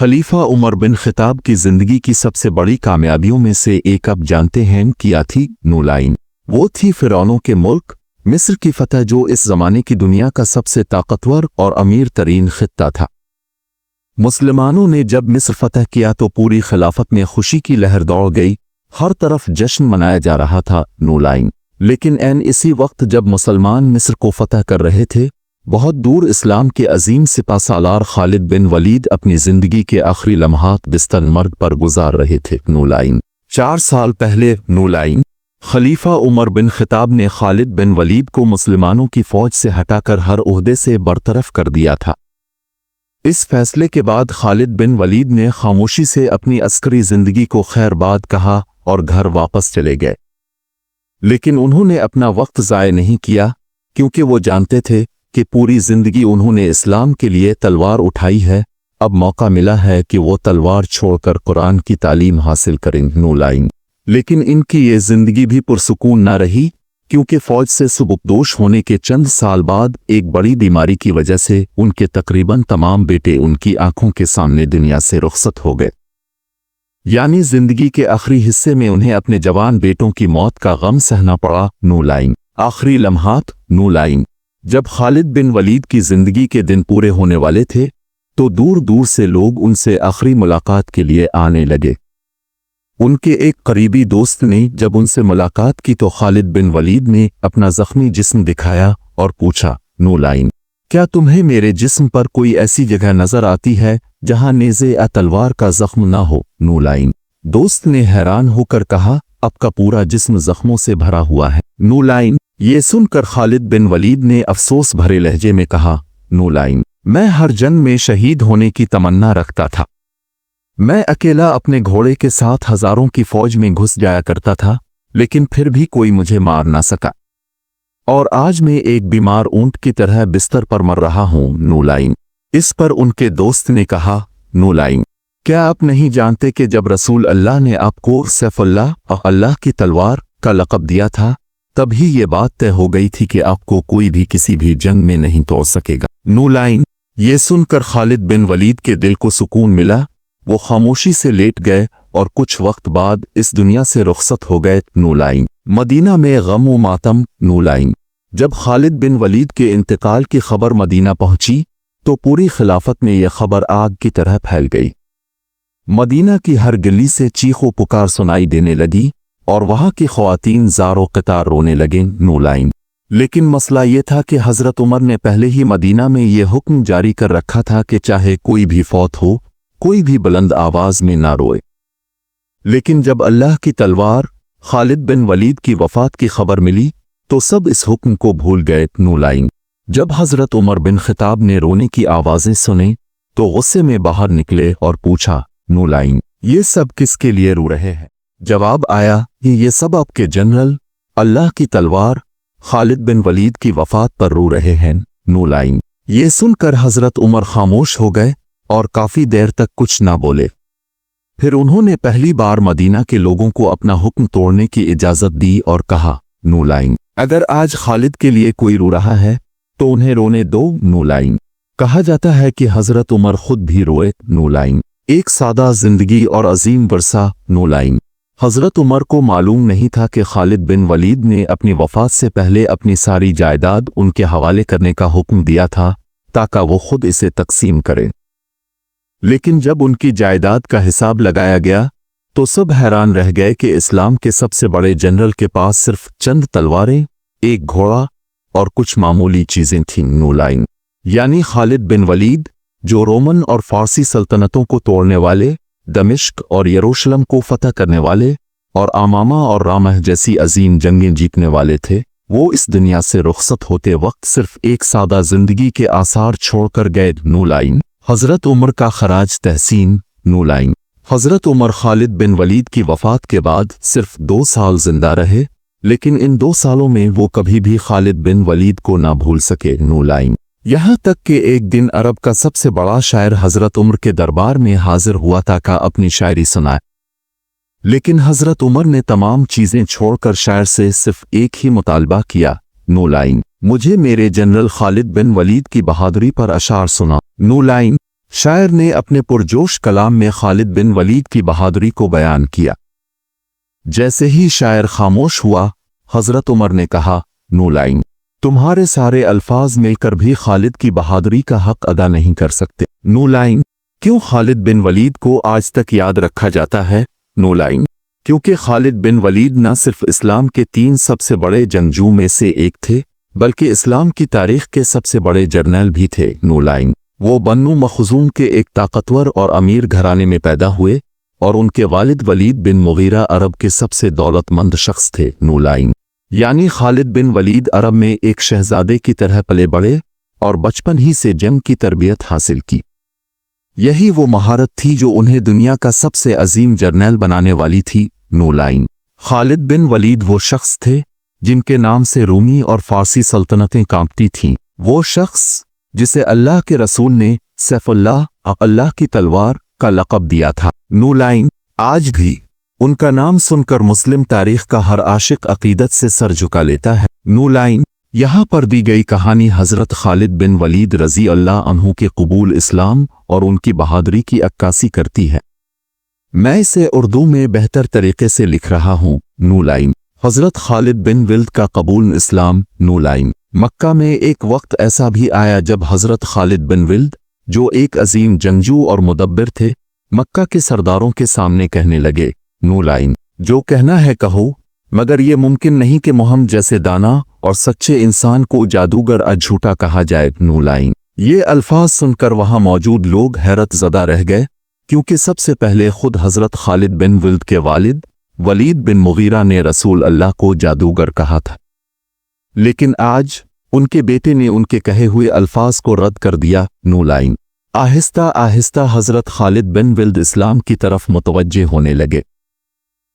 खलीफा उमर बिन खिताब की जिंदगी की सबसे बड़ी कामयाबियों में से एक अब जानते हैं क्या थी? नूलाइन। वो थी फिरौनों के मुल्क मिस्र की फतह, जो इस जमाने की दुनिया का सबसे ताकतवर और अमीर तरीन खित्ता था। मुसलमानों ने जब मिस्र फतह किया तो पूरी खिलाफत में खुशी की लहर दौड़ गई, हर तरफ जश्न मनाया जा रहा था। नूलाइन। लेकिन ऐन इसी वक्त जब मुसलमान मिस्र को फतह कर रहे थे, बहुत दूर इस्लाम के अजीम सिपा सालार खालिद बिन वलीद अपनी जिंदगी के आखिरी लम्हात बिस्तर मर्ग पर गुजार रहे थे। नूलाइन। 4 साल पहले नूलाइन खलीफा उमर बिन खिताब ने खालिद बिन वलीद को मुसलमानों की फौज से हटाकर हर ओहदे से बरतरफ कर दिया था। इस फैसले के बाद खालिद बिन वलीद ने खामोशी से अपनी अस्करी जिंदगी को खैरबाद कहा और घर वापस चले गए। लेकिन उन्होंने अपना वक्त ज़ाय नहीं किया, क्योंकि वो जानते थे कि पूरी जिंदगी उन्होंने इस्लाम के लिए तलवार उठाई है, अब मौका मिला है कि वो तलवार छोड़कर कुरान की तालीम हासिल करें। नूलाइन। लेकिन इनकी ये जिंदगी भी पुरसुकून ना रही, क्योंकि फौज से सुबकदोश होने के चंद साल बाद एक बड़ी बीमारी की वजह से उनके तकरीबन तमाम बेटे उनकी आंखों के सामने दुनिया से रुखसत हो गए। यानी जिंदगी के आखिरी हिस्से में उन्हें अपने जवान बेटों की मौत का गम सहना पड़ा। नूलाइन। आखिरी लम्हात। नूलाइन। जब खालिद बिन वलीद की जिंदगी के दिन पूरे होने वाले थे तो दूर दूर से लोग उनसे आखिरी मुलाकात के लिए आने लगे। उनके एक करीबी दोस्त ने जब उनसे मुलाकात की तो खालिद बिन वलीद ने अपना जख्मी जिस्म दिखाया और पूछा, नूलाइन, क्या तुम्हें मेरे जिस्म पर कोई ऐसी जगह नजर आती है जहां नेज़े या तलवार का जख्म ना हो? नूलाइन। दोस्त ने हैरान होकर कहा, आपका पूरा जिस्म जख्मों से भरा हुआ है। नूलाइन। ये सुनकर खालिद बिन वलीद ने अफसोस भरे लहजे में कहा, नूलाइन, मैं हर जंग में शहीद होने की तमन्ना रखता था। मैं अकेला अपने घोड़े के साथ हजारों की फौज में घुस जाया करता था, लेकिन फिर भी कोई मुझे मार ना सका, और आज मैं एक बीमार ऊंट की तरह बिस्तर पर मर रहा हूं। नूलाइन। इस पर उनके दोस्त ने कहा, नूलाइन, क्या आप नहीं जानते कि जब रसूल अल्लाह ने आपको सैफुल्लाह और अल्लाह की तलवार का लक़ब दिया था, तभी ये बात तय हो गई थी कि आपको कोई भी किसी भी जंग में नहीं तोड़ सकेगा। नूलाइन। ये सुनकर खालिद बिन वलीद के दिल को सुकून मिला। वो खामोशी से लेट गए और कुछ वक्त बाद इस दुनिया से रुखसत हो गए। नूलाइन। मदीना में गम व मातम। नूलाइन। जब खालिद बिन वलीद के इंतकाल की खबर मदीना पहुंची तो पूरी खिलाफत में यह खबर आग की तरह फैल गई। मदीना की हर गली से चीखों पुकार सुनाई देने लगी और वहां की ख्वातीन ज़ारो क़तार रोने लगे। नूलाइन। लेकिन मसला ये था कि हज़रत उमर ने पहले ही मदीना में ये हुक्म जारी कर रखा था कि चाहे कोई भी फौत हो, कोई भी बुलंद आवाज में ना रोए। लेकिन जब अल्लाह की तलवार खालिद बिन वलीद की वफात की खबर मिली तो सब इस हुक्म को भूल गए। नूलाइन। जब हज़रत उमर बिन खिताब ने रोने की आवाज़ें सुनी तो गुस्से में बाहर निकले और पूछा, नूलाइन, ये सब किसके लिए रो रहे हैं? जवाब आया कि ये सब आपके जनरल अल्लाह की तलवार खालिद बिन वलीद की वफात पर रो रहे हैं। नूलाइन। ये सुनकर हज़रत उमर खामोश हो गए और काफ़ी देर तक कुछ ना बोले। फिर उन्होंने पहली बार मदीना के लोगों को अपना हुक्म तोड़ने की इजाज़त दी और कहा, नूलाइन, अगर आज खालिद के लिए कोई रो रहा है तो उन्हें रोने दो। नूलाइन। कहा जाता है कि हज़रत उमर खुद भी रोए। नूलाइन। एक सादा जिंदगी और अजीम वर्सा। नूलाइन। हज़रत उमर को मालूम नहीं था कि खालिद बिन वलीद ने अपनी वफ़ात से पहले अपनी सारी जायदाद उनके हवाले करने का हुक्म दिया था ताकि वो खुद इसे तकसीम करें। लेकिन जब उनकी जायदाद का हिसाब लगाया गया तो सब हैरान रह गए कि इस्लाम के सबसे बड़े जनरल के पास सिर्फ चंद तलवारें, एक घोड़ा और कुछ मामूली चीज़ें थीं। नूलाइन। यानी खालिद बिन वलीद, जो रोमन और फारसी सल्तनतों को तोड़ने वाले, दमिश्क और यरूशलेम को फतह करने वाले और आमामा और रामह जैसी अजीम जंगें जीतने वाले थे, वो इस दुनिया से रुखसत होते वक्त सिर्फ एक सादा जिंदगी के आसार छोड़कर गए। नूलाइन। हज़रत उमर का खराज तहसीन। नूलाइन। हज़रत उमर खालिद बिन वलीद की वफ़ात के बाद सिर्फ 2 साल जिंदा रहे, लेकिन इन 2 सालों में वो कभी भी खालिद बिन वलीद को ना भूल सके। नूलाइन। यहाँ तक कि एक दिन अरब का सबसे बड़ा शायर हज़रत उमर के दरबार में हाजिर हुआ ताकि अपनी शायरी सुनाए, लेकिन हज़रत उमर ने तमाम चीज़ें छोड़कर शायर से सिर्फ एक ही मुतालबा किया, नूलाइन, मुझे मेरे जनरल खालिद बिन वलीद की बहादुरी पर अशार सुना। नूलाइन। शायर ने अपने पुरजोश कलाम में खालिद बिन वलीद की बहादुरी को बयान किया। जैसे ही शायर खामोश हुआ, हजरत उमर ने कहा, नूलाइन, तुम्हारे सारे अल्फाज मिलकर भी खालिद की बहादुरी का हक अदा नहीं कर सकते। नूलाइन, क्यों खालिद बिन वलीद को आज तक याद रखा जाता है? नूलाइन, क्योंकि खालिद बिन वलीद न सिर्फ इस्लाम के 3 सबसे बड़े जंगजू में से एक थे, बल्कि इस्लाम की तारीख के सबसे बड़े जर्नल भी थे। नूलाइन, वो बन्नू मखजूम के एक ताकतवर और अमीर घराने में पैदा हुए और उनके वालिद वलीद बिन मुगीरा अरब के सबसे दौलतमंद शख्स थे। नूलाइन, यानी खालिद बिन वलीद अरब में एक शहजादे की तरह पले बड़े और बचपन ही से जंग की तरबियत हासिल की। यही वो महारत थी जो उन्हें दुनिया का सबसे अजीम जर्नल बनाने वाली थी। नूलाइन, खालिद बिन वलीद वो शख्स थे जिनके नाम से रूमी और फारसी सल्तनतें कांपती थीं। वो शख्स जिसे अल्लाह के रसूल ने सैफुल्लाह, अल्लाह की तलवार का लक़ब दिया था। नूलाइन, आज भी उनका नाम सुनकर मुस्लिम तारीख का हर आशिक अकीदत से सर झुका लेता है। नूलाइन, यहाँ पर दी गई कहानी हज़रत खालिद बिन वलीद रज़ी अल्लाह अन्हु के कबूल इस्लाम और उनकी बहादुरी की अक्कासी करती है। मैं इसे उर्दू में बेहतर तरीके से लिख रहा हूँ। नूलाइन, हज़रत खालिद बिन वलीद का कबूल इस्लाम। नूलाइन, मक्का में एक वक्त ऐसा भी आया जब हज़रत खालिद बिन वलीद, जो एक अजीम जंगजू और मुदब्बिर थे, मक्का के सरदारों के सामने कहने लगे, नूलाइन, जो कहना है कहो, मगर ये मुमकिन नहीं कि मोहम्मद जैसे दाना और सच्चे इंसान को जादूगर और झूठा कहा जाए। नूलाइन, ये अल्फाज सुनकर वहां मौजूद लोग हैरत ज़दा रह गए, क्योंकि सबसे पहले खुद हज़रत खालिद बिन वलीद के वालिद वलीद बिन मुगीरा ने रसूल अल्लाह को जादूगर कहा था, लेकिन आज उनके बेटे ने उनके कहे हुए अल्फाज को रद्द कर दिया। नूलाइन, आहिस्ता आहिस्ता हज़रत खालिद बिन वलीद इस्लाम की तरफ मुतवज्जे होने लगे।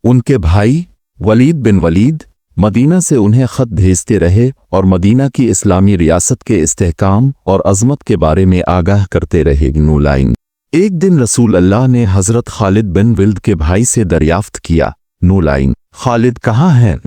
उनके भाई वलीद बिन वलीद मदीना से उन्हें ख़त भेजते रहे और मदीना की इस्लामी रियासत के इस्तेहकाम और अज़मत के बारे में आगाह करते रहे। नूलाइन, एक दिन रसूल अल्लाह ने हज़रत खालिद बिन वलीद के भाई से दरियाफ्त किया, नूलाइन, खालिद कहाँ है?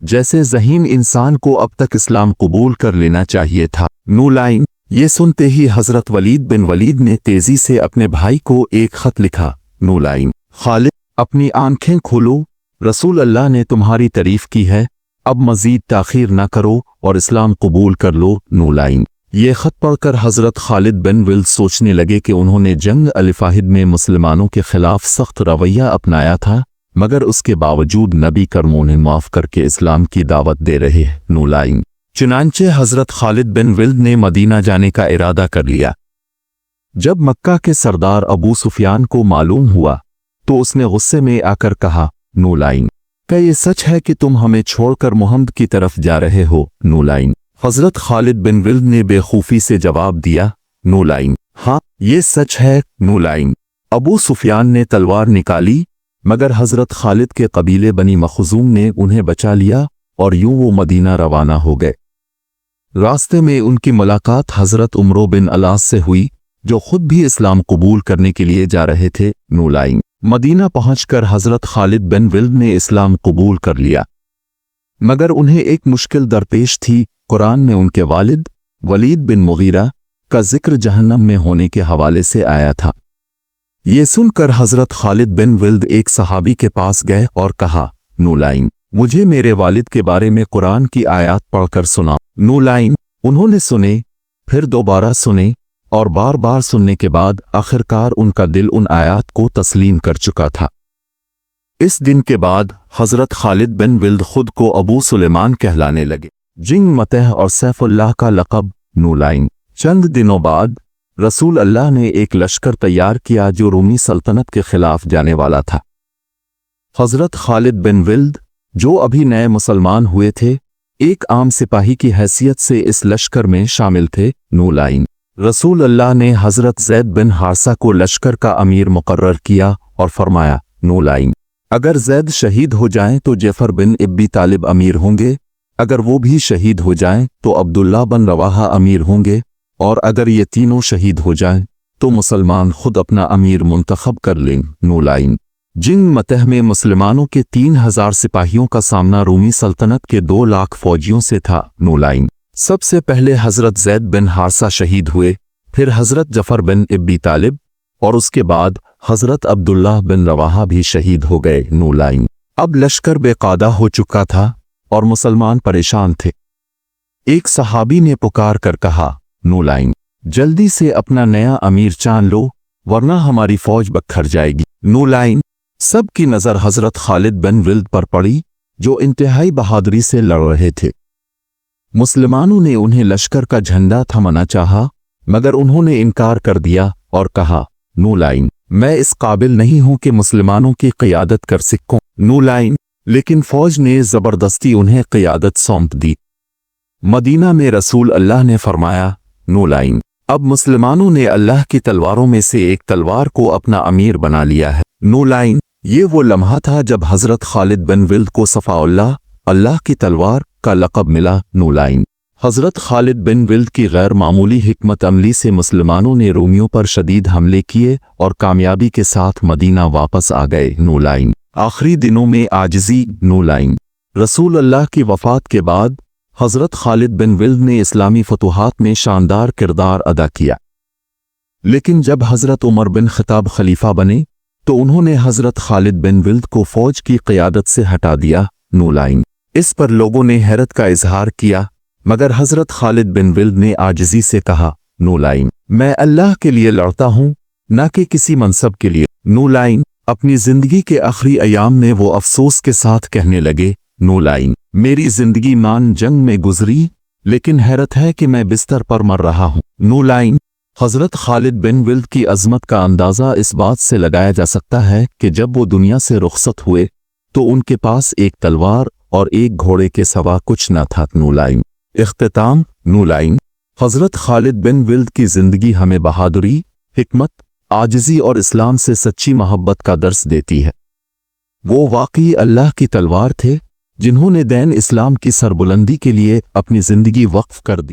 जैसे ज़हीन इंसान को अब तक इस्लाम कबूल कर लेना चाहिए था। नूलाइन, ये सुनते ही हज़रत वलीद बिन वलीद ने तेज़ी से अपने भाई को एक ख़त लिखा, नूलाइन, खालिद, अपनी आंखें खोलो, रसूल अल्लाह ने तुम्हारी तारीफ की है, अब मज़ीद ताख़ीर न करो और इस्लाम कबूल कर लो। नूलाइन, ये ख़त पढ़कर हज़रत खालिद बिन वलीद सोचने लगे कि उन्होंने जंग अल-फाहिद में मुसलमानों के ख़िलाफ़ सख्त रवैया अपनाया था, मगर उसके बावजूद नबी करम उन्हें माफ़ करके इस्लाम की दावत दे रहे हैं। नूलाइन, चुनांचे हज़रत खालिद बिन वलीद ने मदीना जाने का इरादा कर लिया। जब मक्का के सरदार अबू सुफियान को मालूम हुआ तो उसने गुस्से में आकर कहा, नूलाइन, क्या ये सच है कि तुम हमें छोड़कर मोहम्मद की तरफ जा रहे हो? नूलाइन, हज़रत खालिद बिन वलीद ने बेखूफी से जवाब दिया, नूलाइन, हाँ, ये सच है। नूलाइन, अबू सुफियान ने तलवार निकाली, मगर हज़रत खालिद के कबीले बनी मखजूम ने उन्हें बचा लिया और यूं वो मदीना रवाना हो गए। रास्ते में उनकी मुलाकात हज़रत उमरो बिन अलास से हुई, जो खुद भी इस्लाम कबूल करने के लिए जा रहे थे। नूलाइन, मदीना पहुंचकर हज़रत खालिद बिन वलीद ने इस्लाम कबूल कर लिया, मगर उन्हें एक मुश्किल दरपेश थी। कुरान में उनके वालिद वलीद बिन मुगीरा का जिक्र जहन्नम में होने के हवाले से आया था। ये सुनकर हज़रत खालिद बिन वलीद एक सहाबी के पास गए और कहा, नूलाइन, मुझे मेरे वालिद के बारे में कुरान की आयत पढ़कर सुनाओ। नूलाइन, उन्होंने सुने, फिर दोबारा सुने और बार बार सुनने के बाद आखिरकार उनका दिल उन आयत को तस्लीम कर चुका था। इस दिन के बाद हज़रत खालिद बिन वलीद खुद को अबू सुलेमान कहलाने लगे, जिन मतह और सैफुल्लाह का लक़ब। नूलाइन, चंद दिनों बाद रसूल अल्लाह ने एक लश्कर तैयार किया जो रूमी सल्तनत के खिलाफ जाने वाला था। हज़रत खालिद बिन वलीद, जो अभी नए मुसलमान हुए थे, एक आम सिपाही की हैसियत से इस लश्कर में शामिल थे। नूलाइन, रसूल अल्लाह ने हज़रत ज़ैद बिन हारिसा को लश्कर का अमीर मुकर्रर किया और फरमाया, नूलाइन, अगर ज़ैद शहीद हो जाएं तो जफ़र बिन अबी तालिब अमीर होंगे, अगर वो भी शहीद हो जाएं तो अब्दुल्ला बिन रवाहा अमीर होंगे, और अगर ये तीनों शहीद हो जाएं तो मुसलमान खुद अपना अमीर मुंतखब कर लें। नूलाइन, जिन मतह में मुसलमानों के 3000 सिपाहियों का सामना रूमी सल्तनत के 2 लाख फौजियों से था। नूलाइन, सबसे पहले हज़रत ज़ैद बिन हारिसा शहीद हुए, پھر حضرت جعفر بن ابی طالب اور اس کے بعد حضرت عبداللہ بن رواحہ بھی شہید ہو گئے۔ نولائن اب لشکر بے قاعدہ ہو چکا تھا اور مسلمان پریشان تھے۔ ایک صحابی نے پکار کر کہا، نولائن جلدی سے اپنا نیا امیر چان لو ورنہ ہماری فوج بکھر جائے گی۔ نولائن سب کی نظر حضرت خالد بن ولد پر پڑی جو انتہائی بہادری سے لڑ رہے تھے۔ مسلمانوں نے انہیں لشکر کا جھنڈا تھمانا چاہا مگر انہوں نے انکار کر دیا اور کہا، نولائن میں اس قابل نہیں ہوں کہ مسلمانوں کی قیادت کر سکوں۔ نولائن لیکن فوج نے زبردستی انہیں قیادت سونپ دی۔ مدینہ میں رسول اللہ نے فرمایا، نولائن اب مسلمانوں نے اللہ کی تلواروں میں سے ایک تلوار کو اپنا امیر بنا لیا ہے۔ نولائن یہ وہ لمحہ تھا جب حضرت خالد بن ولد کو صفا اللہ کی تلوار کا لقب ملا۔ نولائن حضرت خالد بن ولد کی غیر معمولی حکمت عملی سے مسلمانوں نے رومیوں پر شدید حملے کیے اور کامیابی کے ساتھ مدینہ واپس آ گئے۔ نولائن آخری دنوں میں عاجزی۔ نولائن رسول اللہ کی وفات کے بعد حضرت خالد بن ولد نے اسلامی فتوحات میں شاندار کردار ادا کیا، لیکن جب حضرت عمر بن خطاب خلیفہ بنے تو انہوں نے حضرت خالد بن ولد کو فوج کی قیادت سے ہٹا دیا۔ نولائن اس پر لوگوں نے حیرت کا اظہار کیا مگر حضرت خالد بن ولد نے عاجزی سے کہا، نولائن میں اللہ کے لیے لڑتا ہوں نہ کہ کسی منصب کے لیے۔ نولائن اپنی زندگی کے آخری ایام میں وہ افسوس کے ساتھ کہنے لگے، نولائن میری زندگی مان جنگ میں گزری لیکن حیرت ہے کہ میں بستر پر مر رہا ہوں۔ نولائن حضرت خالد بن ولد کی عظمت کا اندازہ اس بات سے لگایا جا سکتا ہے کہ جب وہ دنیا سے رخصت ہوئے تو ان کے پاس ایک تلوار اور ایک گھوڑے کے سوا کچھ نہ تھا۔ نولائن اختتام۔ نولائن حضرت خالد بن ولد کی زندگی ہمیں بہادری، حکمت، عاجزی اور اسلام سے سچی محبت کا درس دیتی ہے۔ وہ واقعی اللہ کی تلوار تھے جنہوں نے دین اسلام کی سربلندی کے لیے اپنی زندگی وقف کر دی۔